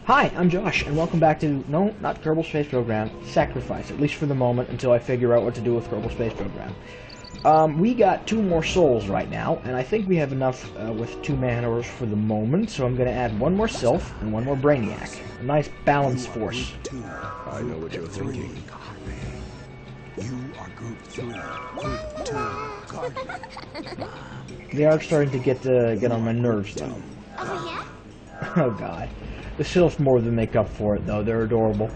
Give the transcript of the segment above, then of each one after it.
Hi, I'm Josh, and welcome back to, no, not Kerbal Space Program, Sacrifice, at least for the moment, until I figure out what to do with Kerbal Space Program. We got 2 more souls right now, and I think we have enough with 2 man-ors for the moment, so I'm going to add 1 more Sylph and 1 more Brainiac. A nice balanced force. I know what you're thinking. You are group 3, group 2, Guardian. They are starting to get on my nerves, though. Oh, yeah? Oh, God. The Sylphs more than make up for it, though. They're adorable.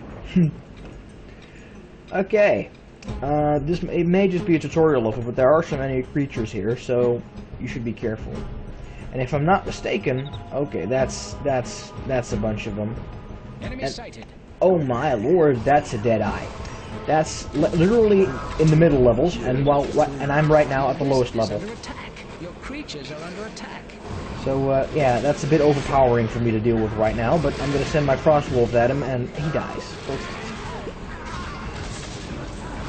Okay. It may just be a tutorial level, but there are some enemy creatures here, so you should be careful. And if I'm not mistaken, okay, that's a bunch of them. Enemy sighted. Oh my lord, that's a dead eye. That's literally in the middle levels, and I'm right now at the lowest level. Under attack. Your creatures are under attack. So yeah, that's a bit overpowering for me to deal with right now, but I'm gonna send my Frostwolf at him, and he dies.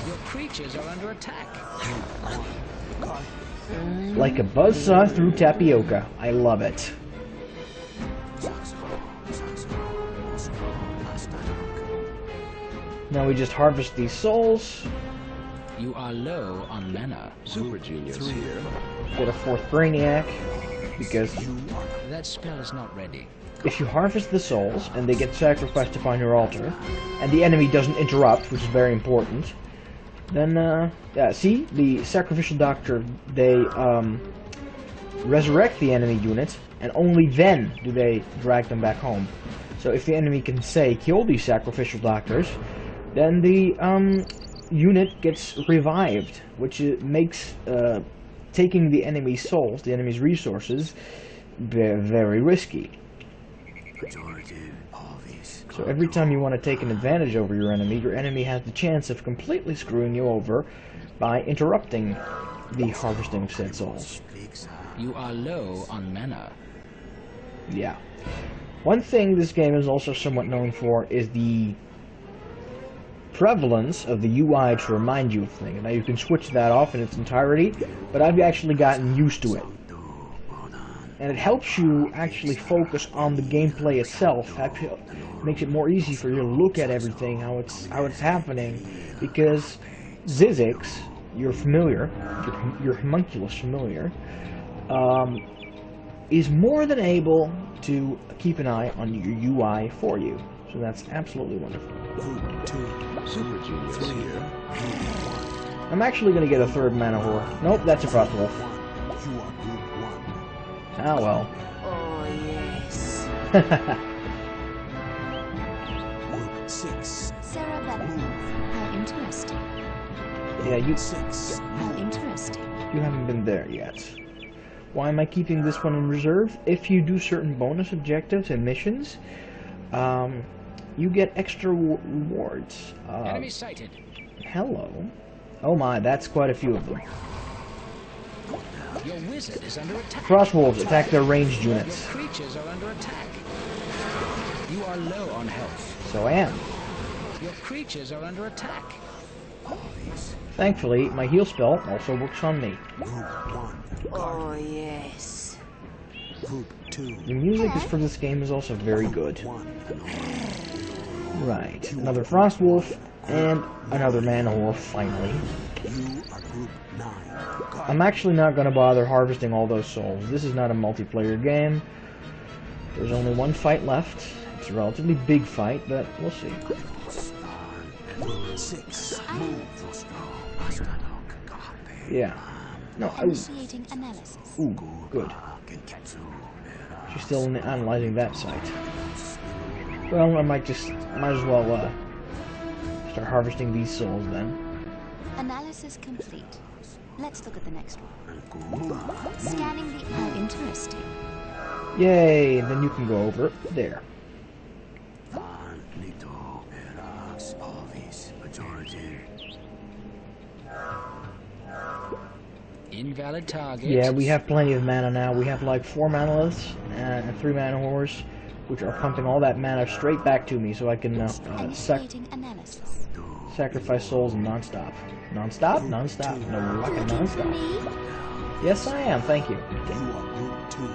Your creatures are under attack. Like a buzzsaw through tapioca. I love it. Now we just harvest these souls. You are low on mana. Super Genius here. Get a 4th Brainiac, because That spell is not ready. if you harvest the souls and they get sacrificed upon your altar, and the enemy doesn't interrupt, which is very important, then yeah, see, the sacrificial doctor, they resurrect the enemy unit, and only then do they drag them back home. So if the enemy can, say, kill these sacrificial doctors, then the unit gets revived, which makes taking the enemy's souls, the enemy's resources, very risky. So every time you want to take an advantage over your enemy has the chance of completely screwing you over by interrupting the harvesting of said souls. You are low on mana. Yeah. One thing this game is also somewhat known for is the prevalence of the UI to remind you of things. Now you can switch that off in its entirety, but I've actually gotten used to it. And it helps you actually focus on the gameplay itself. Actually, makes it more easy for you to look at everything, how it's happening, because Zizix, your familiar, your homunculus familiar, is more than able to keep an eye on your UI for you. So that's absolutely wonderful. Group 2, Super Genius here. I'm actually going to get a 3rd mana whore. Nope, that's a Frostwolf. You are group 1. Ah well. Oh, yes. Group 6. Sara, how interesting. Yeah, you 6. How interesting. haven't been there yet. Why am I keeping this one in reserve? If you do certain bonus objectives and missions, you get extra rewards. Enemy sighted. Hello. Oh my, that's quite a few of them. Your wizard is under attack. Frostwolves attack their ranged Your units. creatures are under attack. You are low on health. So I am. Your creatures are under attack. Thankfully, my heal spell also works on me. Group 1. Oh, yes. Group 2. The music for this game is also very good. 1. Right, another Frostwolf, and another Man-Whore, finally. You are group 9. I'm actually not going to bother harvesting all those souls. This is not a multiplayer game. There's only 1 fight left. It's a relatively big fight, but we'll see. 6. Yeah. No, Initiating analysis. ooh, good. She's still analyzing that site. Well, I might as well start harvesting these souls then. Analysis complete. Let's look at the next one. Scanning the... How interesting. Yay, and then you can go over there. Invalid target. Yeah, we have plenty of mana now. We have like 4 manaliths and 3 mana whores, which are pumping all that mana straight back to me, so I can Initiating analysis. sacrifice souls non-stop. Non-stop? Non-stop. No, like a non-stop. Yes, I am. Thank you. You are group 2.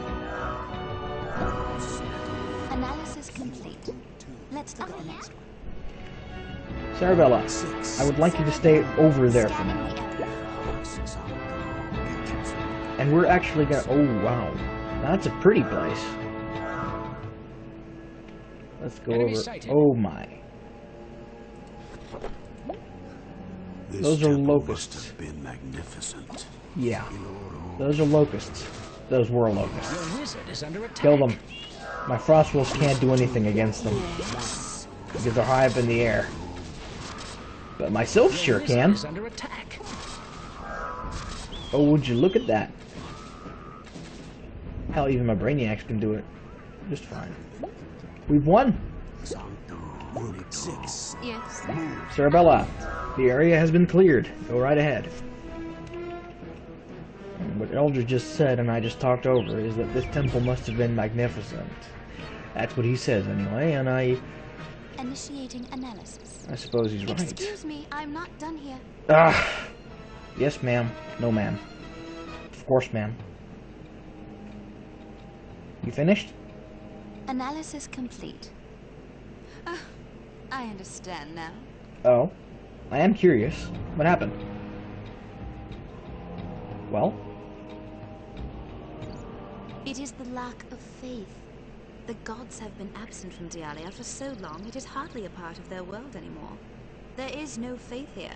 Analysis complete. Let's look at the next one. Sarabella, I would like you to stay over there for now. And we're actually gonna... Oh, wow. That's a pretty place. Let's go over... Oh, my. Those are locusts. Must have been magnificent. Yeah. Those are locusts. Those were locusts. Your wizard is under attack. Kill them. My frost wolves can't do anything against them. Because they're high up in the air. But my sylphs sure can. Is under attack. Oh, would you look at that? Hell, even my brainiacs can do it. Just fine. We've won! Unit 6. Yes. Sarabella, the area has been cleared. Go right ahead. And what Eldred just said, and I just talked over, is that this temple must have been magnificent. That's what he says, anyway, and Initiating analysis. I suppose he's right. Excuse me, I'm not done here. Ah! Yes, ma'am. No, ma'am. Of course, ma'am. You finished? Analysis complete. I understand now. Oh. I am curious. What happened? Well? It is the lack of faith. The gods have been absent from Dialia for so long, it is hardly a part of their world anymore. There is no faith here.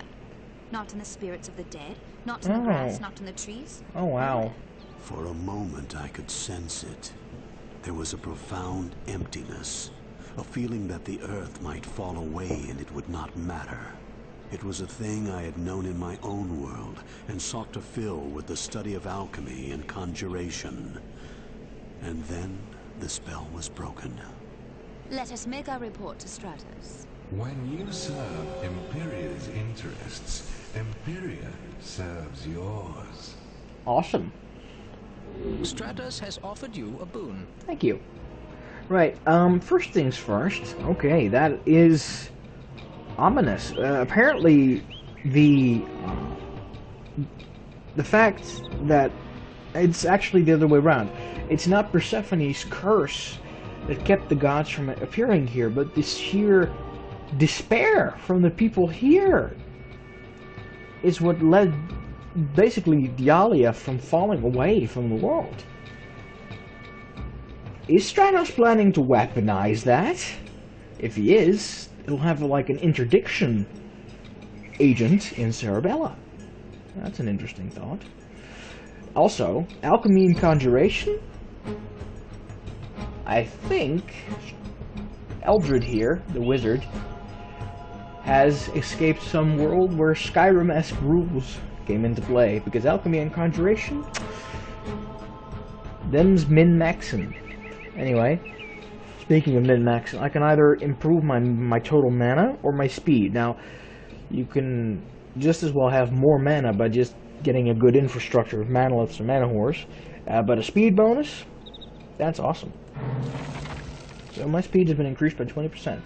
Not in the spirits of the dead, not in the grass, not in the trees. Oh, wow. For a moment I could sense it. There was a profound emptiness. A feeling that the earth might fall away and it would not matter. It was a thing I had known in my own world and sought to fill with the study of alchemy and conjuration. And then the spell was broken. Let us make our report to Stratos. When you serve Imperia's interests, Imperia serves yours. Awesome. Stratos has offered you a boon. Thank you. Right, first things first. Okay, that is ominous. Apparently, the fact that it's actually the other way around. It's not Persephone's curse that kept the gods from appearing here, but this sheer despair from the people here is what led basically Dialia from falling away from the world. Is Stratos planning to weaponize that? If he is, he'll have like an interdiction agent in Sarabella. That's an interesting thought. Also, alchemy and conjuration? I think Eldred here, the wizard, has escaped some world where Skyrim-esque rules came into play, because alchemy and conjuration, them's min-maxin'. Anyway, speaking of min-maxin', I can either improve my total mana or my speed. Now, you can just as well have more mana by just getting a good infrastructure of manoliths or mana whores, but a speed bonus, that's awesome. So my speed has been increased by 20%.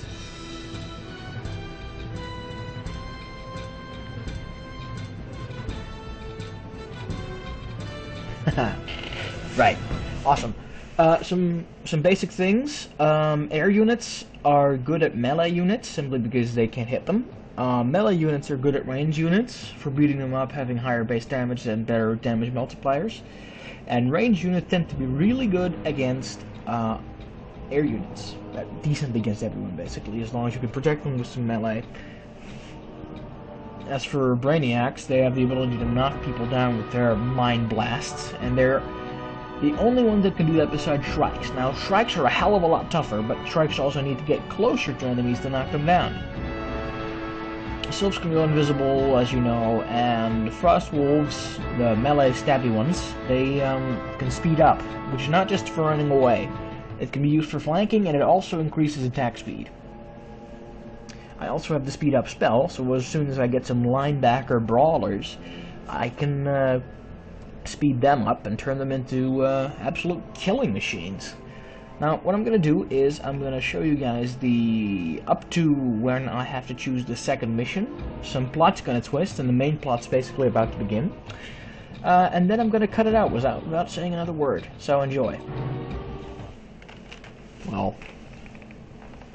Right, awesome. Some basic things. Air units are good at melee units simply because they can't hit them. Melee units are good at range units for beating them up, having higher base damage and better damage multipliers. And range units tend to be really good against air units. Decent against everyone, basically, as long as you can protect them with some melee. As for Brainiacs, they have the ability to knock people down with their mind blasts, and they're the only ones that can do that besides Shrikes. Now, Shrikes are a hell of a lot tougher, but Shrikes also need to get closer to enemies to knock them down. Sylphs can go invisible, as you know, and Frost Wolves, the melee stabby ones, they can speed up, which is not just for running away. It can be used for flanking, and it also increases attack speed. I also have the speed up spell, so as soon as I get some linebacker brawlers, I can speed them up and turn them into absolute killing machines. Now, what I'm going to do is I'm going to show you guys the up to when I have to choose the second mission. Some plot's going to twist, and the main plot's basically about to begin. And then I'm going to cut it out without saying another word, so enjoy. Well,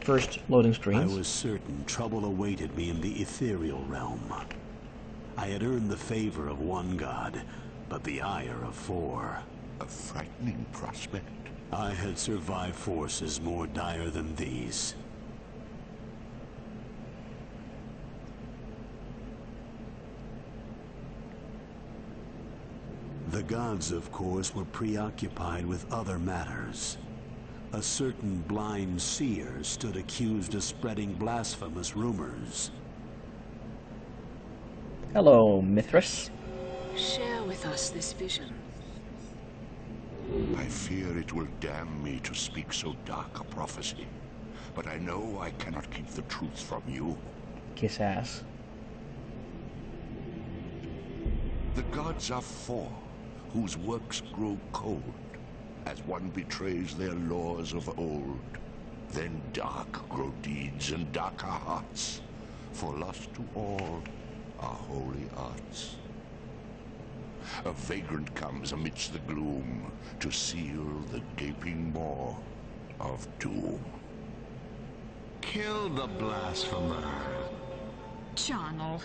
first loading I screens. was certain trouble awaited me in the ethereal realm. I had earned the favor of one god, but the ire of four. A frightening prospect. I had survived forces more dire than these. The gods, of course, were preoccupied with other matters. A certain blind seer stood accused of spreading blasphemous rumors. Hello, Mithras. Share with us this vision. I fear it will damn me to speak so dark a prophecy, but I know I cannot keep the truth from you. Kiss ass. The gods are four, whose works grow cold, as one betrays their laws of old. Then dark grow deeds and darker hearts, for lost to all are holy arts. A vagrant comes amidst the gloom to seal the gaping maw of doom. Kill the blasphemer. Charnel,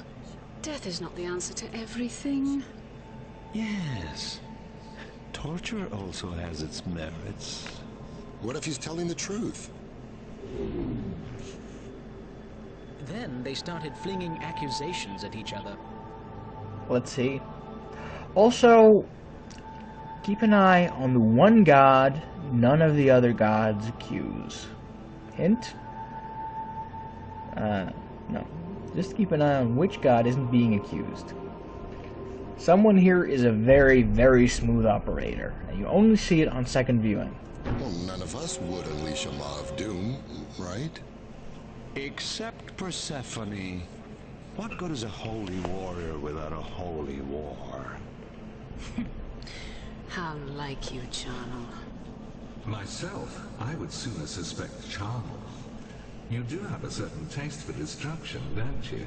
death is not the answer to everything. Yes. Torture also has its merits. What if he's telling the truth? Then they started flinging accusations at each other. Let's see. Also, keep an eye on the one god none of the other gods accuse. Hint? No. Just keep an eye on which god isn't being accused. Someone here is a very, very smooth operator, and you only see it on second viewing. Well, none of us would unleash a maw of doom, right? Except Persephone. What good is a holy warrior without a holy war? How like you, Charnel. Myself, I would sooner suspect Charnel. You do have a certain taste for destruction, don't you?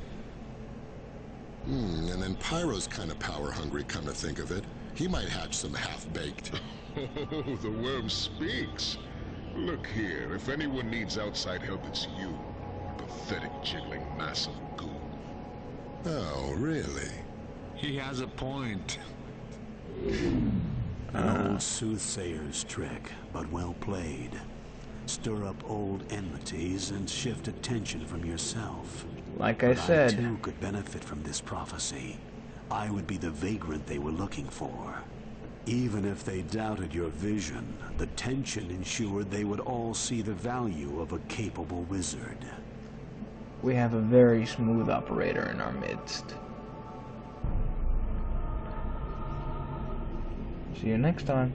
And then Pyro's kind of power-hungry, come to think of it. He might hatch some half-baked. Oh, the worm speaks. Look here, if anyone needs outside help, it's you. Pathetic, jiggling mass of goo. Oh, really? He has a point. An old soothsayer's trick, but well played. Stir up old enmities and shift attention from yourself. Like I But said, I too could benefit from this prophecy. I would be the vagrant they were looking for. Even if they doubted your vision, the tension ensured they would all see the value of a capable wizard. we have a very smooth operator in our midst. See you next time.